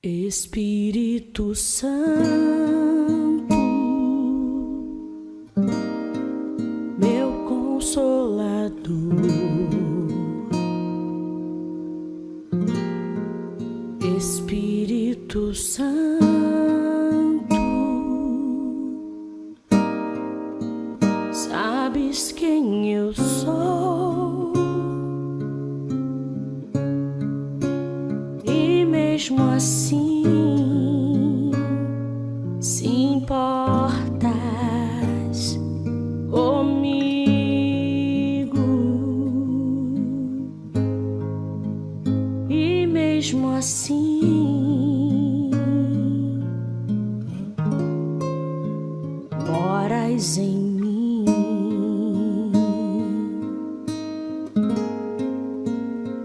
Espírito Santo, meu Consolador, Espírito Santo, sabes quem eu sou, e mesmo assim se importas comigo, e mesmo assim moras em mim.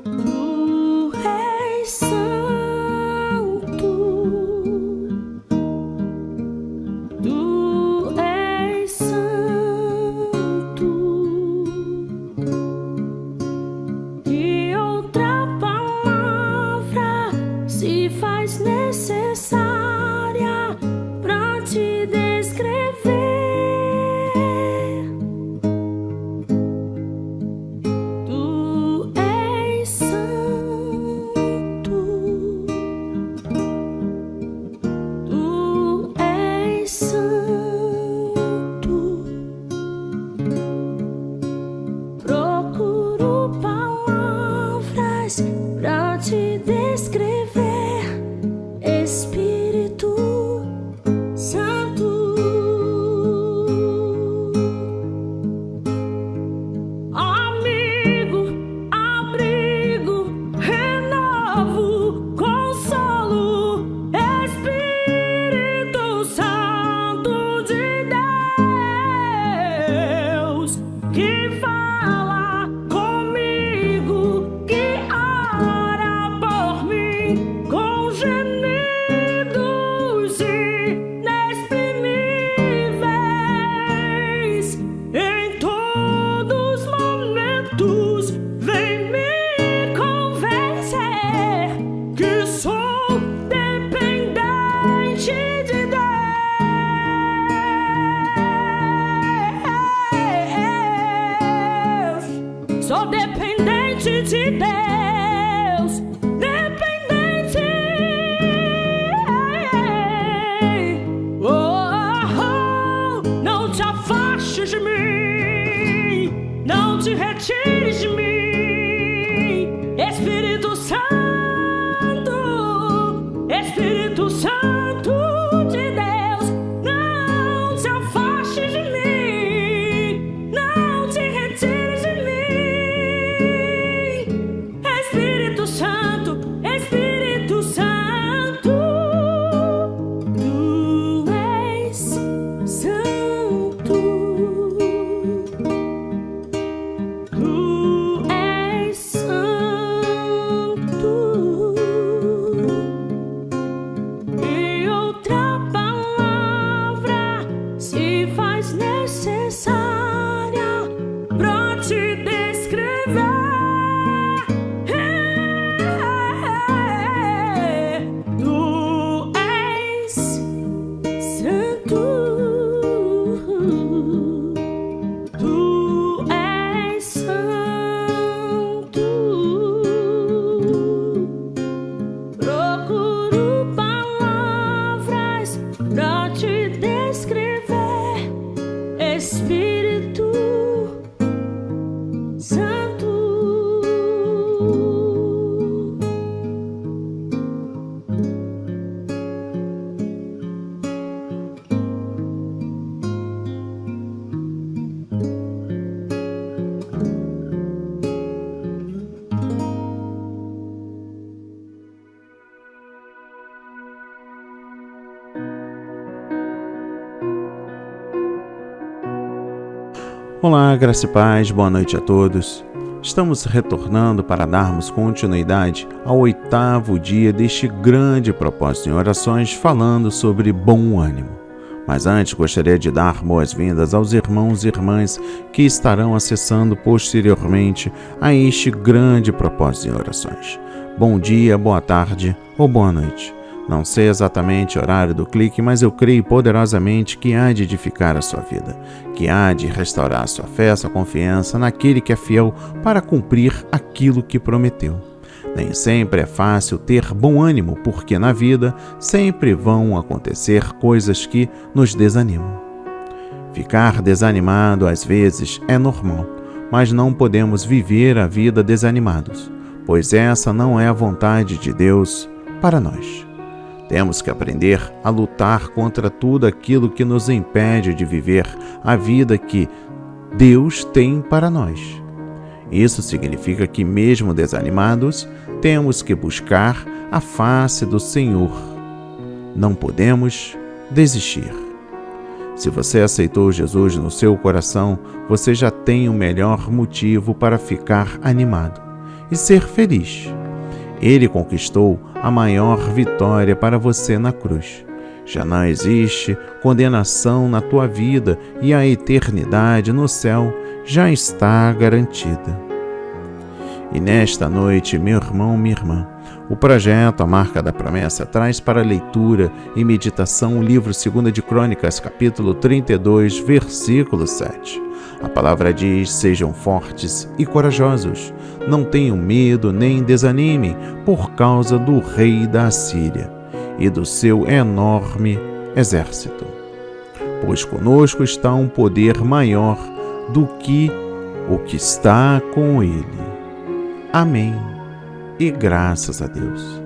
Tu és santo, tu és santo. Que outra palavra se faz necessária pra te descrever? Tu és santo, tu és santo. Procuro palavras pra te descrever, Espírito Santo. Amigo, abrigo, renovo, consolo, Espírito Santo de Deus, que fala comigo, que ora por mim com gemidos inexprimíveis. Em todos os momentos vem me convencer que sou dependente de Deus. Sou dependente de Deus, dependente. Não te afastes de mim, não te retires de mim, Espírito Santo, Espírito Santo de Deus. Não te afastes de mim, não te retires de mim, Espírito Santo, Espírito Santo. Tu és santo, tu és santo. E outra palavra se faz necessária pra te descrever. Tu és santo, tu és santo. Procuro palavras pra te descrever, Espírito Santo. Olá, graça e paz, boa noite a todos. Estamos retornando para darmos continuidade ao 8º dia deste grande propósito em orações, falando sobre bom ânimo. Mas antes gostaria de dar boas-vindas aos irmãos e irmãs que estarão acessando posteriormente a este grande propósito em orações. Bom dia, boa tarde ou boa noite. Não sei exatamente o horário do clique, mas eu creio poderosamente que há de edificar a sua vida, que há de restaurar a sua fé, sua confiança naquele que é fiel para cumprir aquilo que prometeu. Nem sempre é fácil ter bom ânimo, porque na vida sempre vão acontecer coisas que nos desanimam. Ficar desanimado às vezes é normal, mas não podemos viver a vida desanimados, pois essa não é a vontade de Deus para nós. Temos que aprender a lutar contra tudo aquilo que nos impede de viver a vida que Deus tem para nós. Isso significa que, mesmo desanimados, temos que buscar a face do Senhor. Não podemos desistir. Se você aceitou Jesus no seu coração, você já tem o melhor motivo para ficar animado e ser feliz. Ele conquistou a maior vitória para você na cruz. Já não existe condenação na tua vida e a eternidade no céu já está garantida. E nesta noite, meu irmão, minha irmã, o projeto A Marca da Promessa traz para leitura e meditação o livro 2 de Crônicas, capítulo 32, versículo 7. A palavra diz: sejam fortes e corajosos, não tenham medo nem desanime por causa do rei da Assíria e do seu enorme exército. Pois conosco está um poder maior do que o que está com ele. Amém. E graças a Deus.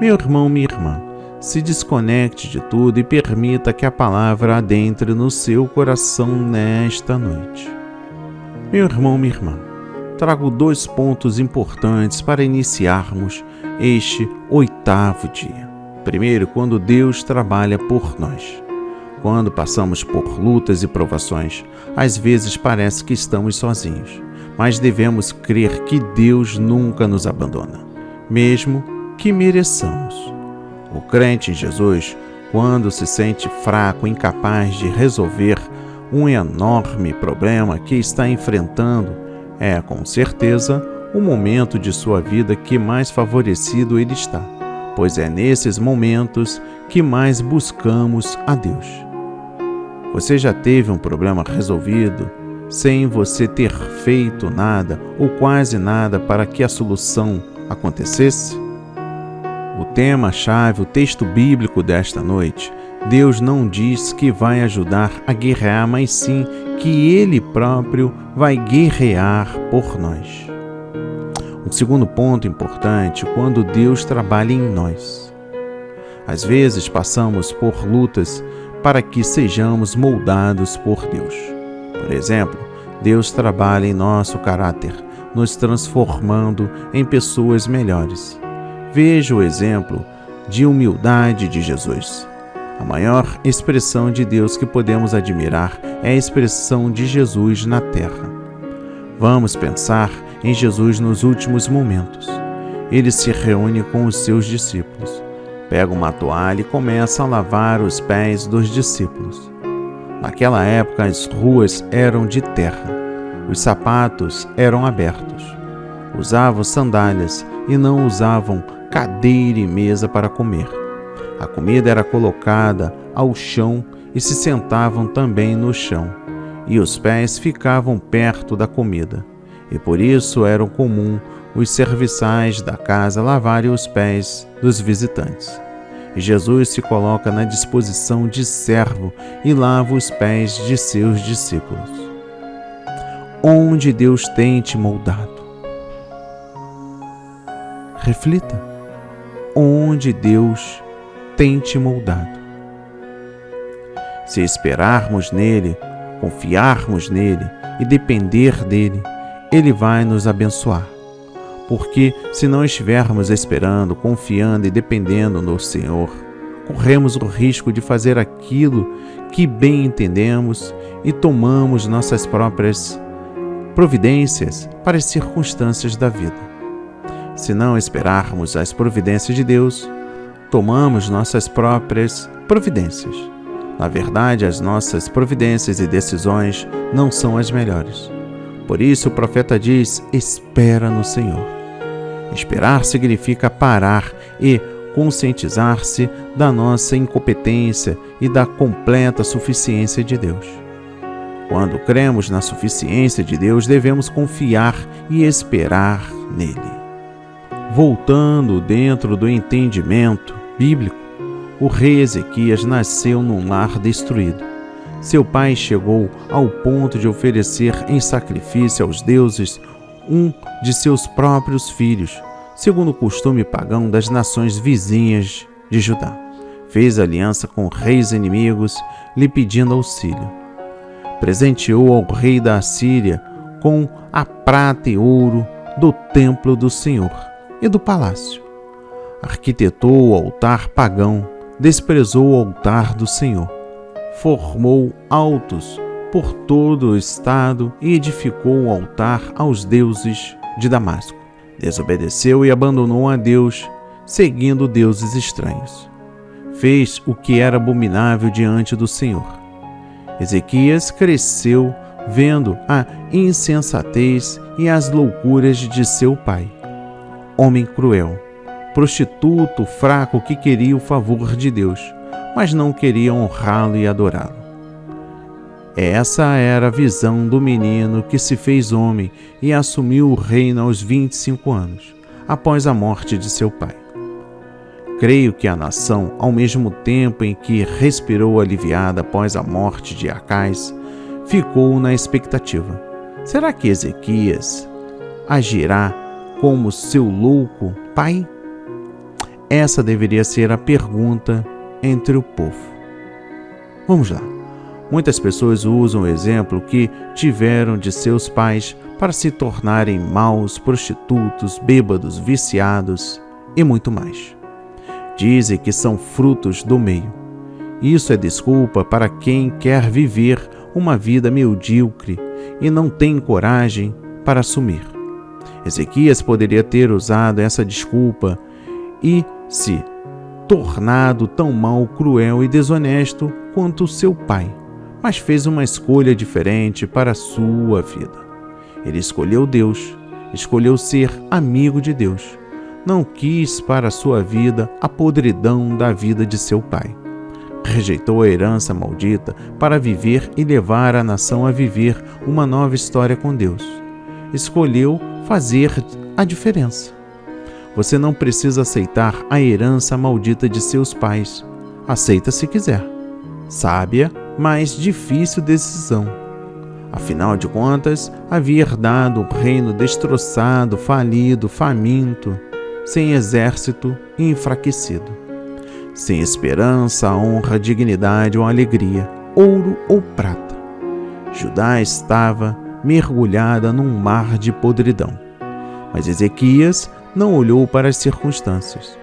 Meu irmão, minha irmã, se desconecte de tudo e permita que a palavra adentre no seu coração nesta noite. Meu irmão, minha irmã, trago 2 pontos importantes para iniciarmos este 8º dia. Primeiro, quando Deus trabalha por nós. Quando passamos por lutas e provações, às vezes parece que estamos sozinhos, mas devemos crer que Deus nunca nos abandona, mesmo que mereçamos. O crente em Jesus, quando se sente fraco, incapaz de resolver um enorme problema que está enfrentando, é com certeza o momento de sua vida que mais favorecido ele está, pois é nesses momentos que mais buscamos a Deus. Você já teve um problema resolvido sem você ter feito nada ou quase nada para que a solução acontecesse? O tema-chave, o texto bíblico desta noite, Deus não diz que vai ajudar a guerrear, mas sim que Ele próprio vai guerrear por nós. Um segundo ponto importante, quando Deus trabalha em nós. Às vezes passamos por lutas para que sejamos moldados por Deus. Por exemplo, Deus trabalha em nosso caráter, nos transformando em pessoas melhores. Veja o exemplo de humildade de Jesus. A maior expressão de Deus que podemos admirar é a expressão de Jesus na terra. Vamos pensar em Jesus nos últimos momentos. Ele se reúne com os seus discípulos, pega uma toalha e começa a lavar os pés dos discípulos. Naquela época, as ruas eram de terra, os sapatos eram abertos, usavam sandálias e não usavam cadeira e mesa para comer. A comida era colocada ao chão e se sentavam também no chão, e os pés ficavam perto da comida, e por isso era comum os serviçais da casa lavarem os pés dos visitantes. E Jesus se coloca na disposição de servo e lava os pés de seus discípulos. Onde Deus tem te moldado? Reflita. Onde Deus tem te moldado? Se esperarmos nele, confiarmos nele e depender dele, ele vai nos abençoar. Porque se não estivermos esperando, confiando e dependendo no Senhor, corremos o risco de fazer aquilo que bem entendemos e tomamos nossas próprias providências para as circunstâncias da vida. Se não esperarmos as providências de Deus, tomamos nossas próprias providências. Na verdade, as nossas providências e decisões não são as melhores. Por isso o profeta diz: espera no Senhor. Esperar significa parar e conscientizar-se da nossa incompetência e da completa suficiência de Deus. Quando cremos na suficiência de Deus, devemos confiar e esperar nele. Voltando dentro do entendimento bíblico, o rei Ezequias nasceu num lar destruído. Seu pai chegou ao ponto de oferecer em sacrifício aos deuses um de seus próprios filhos, segundo o costume pagão das nações vizinhas de Judá. Fez aliança com reis inimigos, lhe pedindo auxílio. Presenteou ao rei da Assíria com a prata e ouro do templo do Senhor e do palácio. Arquitetou o altar pagão, desprezou o altar do Senhor. Formou altos por todo o estado e edificou o altar aos deuses de Damasco. Desobedeceu e abandonou a Deus, seguindo deuses estranhos. Fez o que era abominável diante do Senhor. Ezequias cresceu vendo a insensatez e as loucuras de seu pai. Homem cruel, prostituto fraco que queria o favor de Deus, mas não queria honrá-lo e adorá-lo. Essa era a visão do menino que se fez homem e assumiu o reino aos 25 anos, após a morte de seu pai. Creio que a nação, ao mesmo tempo em que respirou aliviada após a morte de Acais, ficou na expectativa. Será que Ezequias agirá como seu louco pai? Essa deveria ser a pergunta entre o povo. Vamos lá. Muitas pessoas usam o exemplo que tiveram de seus pais para se tornarem maus, prostitutos, bêbados, viciados e muito mais. Dizem que são frutos do meio. Isso é desculpa para quem quer viver uma vida medíocre e não tem coragem para assumir. Ezequias poderia ter usado essa desculpa e se tornado tão mau, cruel e desonesto quanto seu pai, mas fez uma escolha diferente para a sua vida. Ele escolheu Deus, escolheu ser amigo de Deus. Não quis para a sua vida a podridão da vida de seu pai. Rejeitou a herança maldita para viver e levar a nação a viver uma nova história com Deus. Escolheu fazer a diferença. Você não precisa aceitar a herança maldita de seus pais. Aceita se quiser. Sábia, mas difícil decisão. Afinal de contas, havia herdado um reino destroçado, falido, faminto, sem exército e enfraquecido. Sem esperança, honra, dignidade ou alegria, ouro ou prata. Judá estava mergulhada num mar de podridão. Mas Ezequias não olhou para as circunstâncias,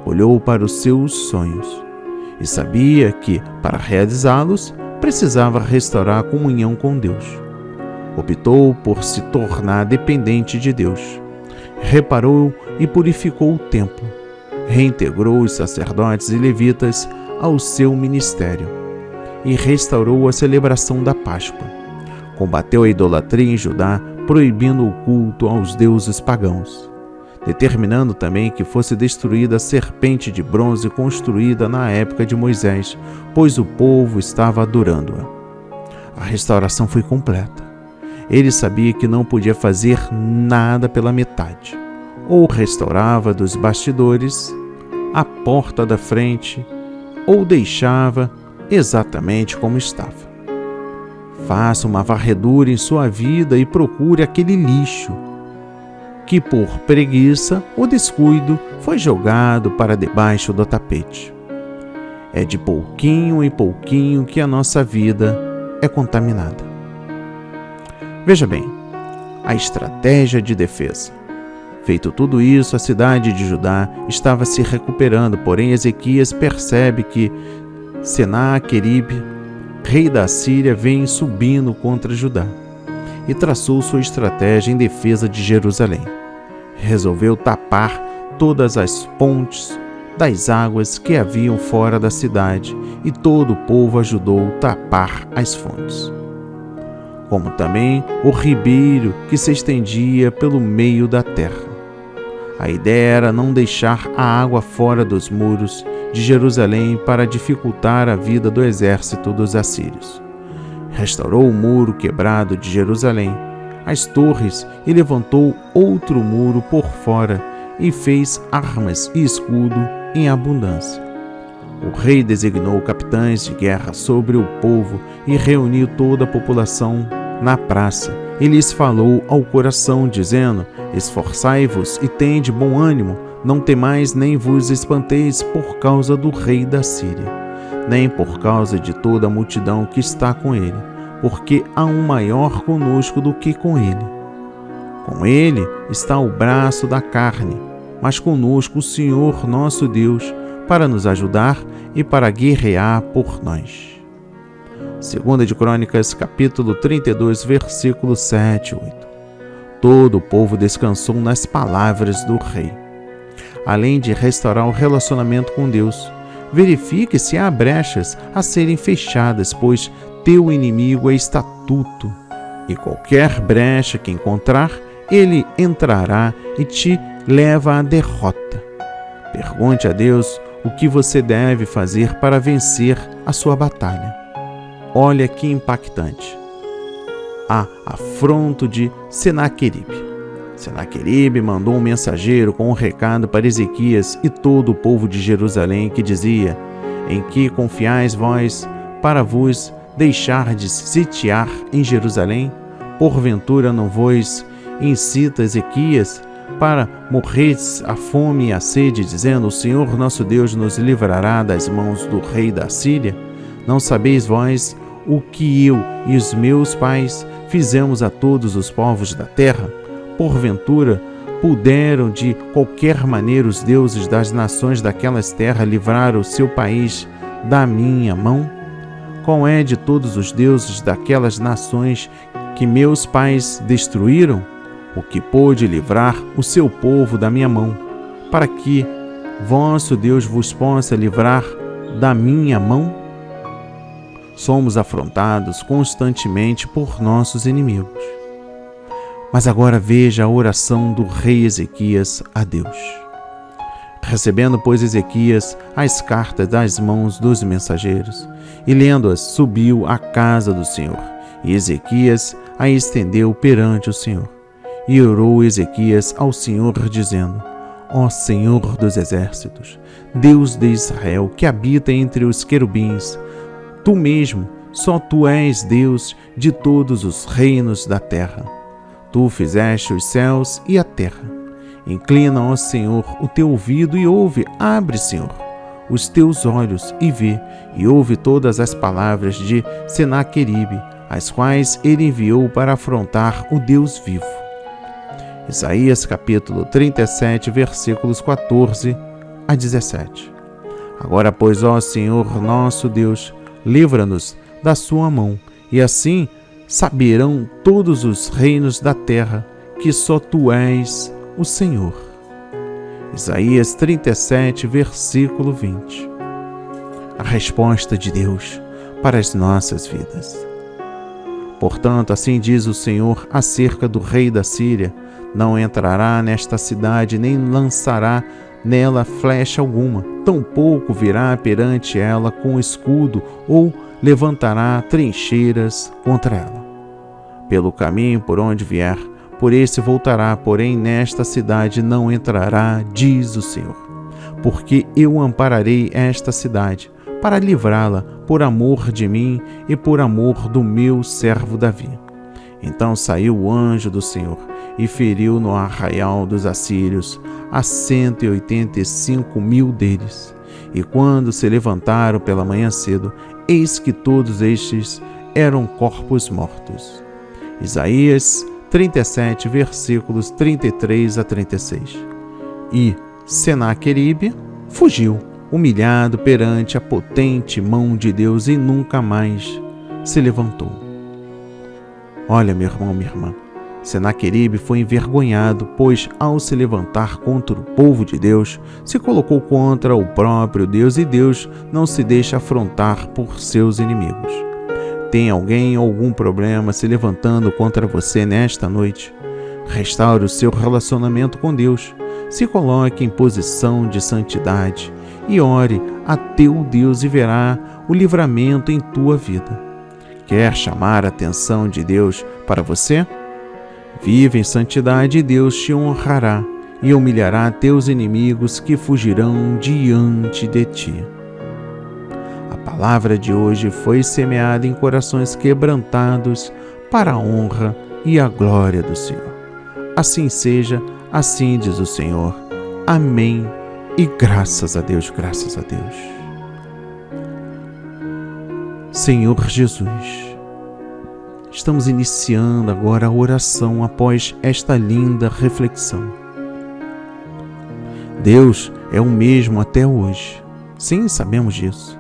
olhou para os seus sonhos e sabia que, para realizá-los, precisava restaurar a comunhão com Deus. Optou por se tornar dependente de Deus. Reparou e purificou o templo. Reintegrou os sacerdotes e levitas ao seu ministério e restaurou a celebração da Páscoa. Combateu a idolatria em Judá, proibindo o culto aos deuses pagãos, determinando também que fosse destruída a serpente de bronze construída na época de Moisés, pois o povo estava adorando-a. A restauração foi completa. Ele sabia que não podia fazer nada pela metade. Ou restaurava dos bastidores, a porta da frente, ou deixava exatamente como estava. Faça uma varredura em sua vida e procure aquele lixo que, por preguiça ou descuido, foi jogado para debaixo do tapete. É de pouquinho em pouquinho que a nossa vida é contaminada. Veja bem, a estratégia de defesa. Feito tudo isso, a cidade de Judá estava se recuperando, porém Ezequias percebe que Senaqueribe, rei da Síria, vem subindo contra Judá e traçou sua estratégia em defesa de Jerusalém. Resolveu tapar todas as pontes das águas que haviam fora da cidade e todo o povo ajudou a tapar as fontes, como também o ribeiro que se estendia pelo meio da terra. A ideia era não deixar a água fora dos muros de Jerusalém para dificultar a vida do exército dos assírios. Restaurou o muro quebrado de Jerusalém, as torres, e levantou outro muro por fora e fez armas e escudo em abundância. O rei designou capitães de guerra sobre o povo e reuniu toda a população na praça. E lhes falou ao coração, dizendo: esforçai-vos e tende bom ânimo, não temais nem vos espanteis por causa do rei da Síria, nem por causa de toda a multidão que está com ele, porque há um maior conosco do que com ele. Com ele está o braço da carne, mas conosco o Senhor nosso Deus, para nos ajudar e para guerrear por nós. 2 de Crônicas, capítulo 32, versículos 7 e 8. Todo o povo descansou nas palavras do rei. Além de restaurar o relacionamento com Deus, verifique se há brechas a serem fechadas, pois teu inimigo é estatuto, e qualquer brecha que encontrar, ele entrará e te leva à derrota. Pergunte a Deus o que você deve fazer para vencer a sua batalha. Olha que impactante. A afronto de Senaqueribe. Senaqueribe mandou um mensageiro com um recado para Ezequias e todo o povo de Jerusalém, que dizia: em que confiais vós para vos deixardes sitiar em Jerusalém? Porventura não vos incita Ezequias para morreres a fome e a sede, dizendo: o Senhor nosso Deus nos livrará das mãos do rei da Síria? Não sabeis vós o que eu e os meus pais fizemos a todos os povos da terra? Porventura puderam de qualquer maneira os deuses das nações daquelas terras livrar o seu país da minha mão? Qual é de todos os deuses daquelas nações que meus pais destruíram o que pôde livrar o seu povo da minha mão, para que vosso Deus vos possa livrar da minha mão? Somos afrontados constantemente por nossos inimigos. Mas agora veja a oração do rei Ezequias a Deus. Recebendo, pois, Ezequias as cartas das mãos dos mensageiros, e lendo-as, subiu à casa do Senhor, e Ezequias a estendeu perante o Senhor. E orou Ezequias ao Senhor, dizendo: ó Senhor dos exércitos, Deus de Israel, que habita entre os querubins, tu mesmo, só tu és Deus de todos os reinos da terra. Tu fizeste os céus e a terra. Inclina, ó Senhor, o teu ouvido e ouve. Abre, Senhor, os teus olhos e vê, e ouve todas as palavras de Senaqueribe, as quais ele enviou para afrontar o Deus vivo. Isaías capítulo 37, versículos 14 a 17. Agora, pois, ó Senhor nosso Deus, livra-nos da sua mão, e assim saberão todos os reinos da terra que só tu és o Senhor. Isaías 37, versículo 20. A resposta de Deus para as nossas vidas. Portanto, assim diz o Senhor acerca do rei da Síria: não entrará nesta cidade, nem lançará nela flecha alguma, tampouco virá perante ela com escudo, ou levantará trincheiras contra ela. Pelo caminho por onde vier, por esse voltará, porém nesta cidade não entrará, diz o Senhor. Porque eu ampararei esta cidade, para livrá-la por amor de mim e por amor do meu servo Davi. Então saiu o anjo do Senhor e feriu no arraial dos assírios a 185.000 deles. E quando se levantaram pela manhã cedo, eis que todos estes eram corpos mortos. Isaías 37, versículos 33 a 36. E Senaqueribe fugiu, humilhado perante a potente mão de Deus, e nunca mais se levantou. Olha, meu irmão, minha irmã, Senaqueribe foi envergonhado, pois ao se levantar contra o povo de Deus, se colocou contra o próprio Deus, e Deus não se deixa afrontar por seus inimigos. Tem alguém ou algum problema se levantando contra você nesta noite? Restaure o seu relacionamento com Deus. Se coloque em posição de santidade e ore a teu Deus e verá o livramento em tua vida. Quer chamar a atenção de Deus para você? Vive em santidade e Deus te honrará e humilhará teus inimigos que fugirão diante de ti. A palavra de hoje foi semeada em corações quebrantados para a honra e a glória do Senhor. Assim seja, assim diz o Senhor. Amém. E graças a Deus, graças a Deus. Senhor Jesus, estamos iniciando agora a oração após esta linda reflexão. Deus é o mesmo até hoje. Sim, sabemos disso.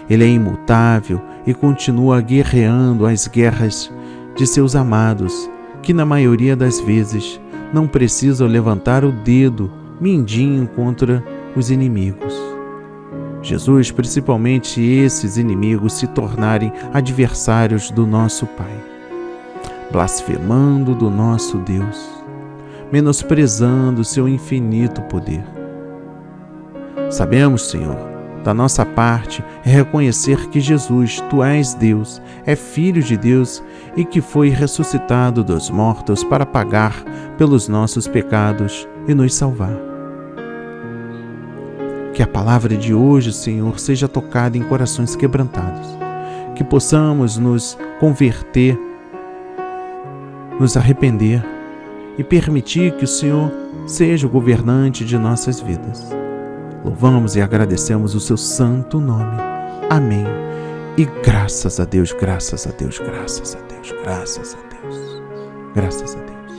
Ele é imutável e continua guerreando as guerras de seus amados, que na maioria das vezes não precisam levantar o dedo mindinho contra os inimigos. Jesus, principalmente esses inimigos, se tornarem adversários do nosso Pai, blasfemando do nosso Deus, menosprezando o seu infinito poder. Sabemos, Senhor, da nossa parte é reconhecer que Jesus, Tu és Deus, é Filho de Deus e que foi ressuscitado dos mortos para pagar pelos nossos pecados e nos salvar. Que a palavra de hoje, Senhor, seja tocada em corações quebrantados, que possamos nos converter, nos arrepender e permitir que o Senhor seja o governante de nossas vidas. Louvamos e agradecemos o seu santo nome. Amém. E graças a Deus, graças a Deus, graças a Deus, graças a Deus, graças a Deus.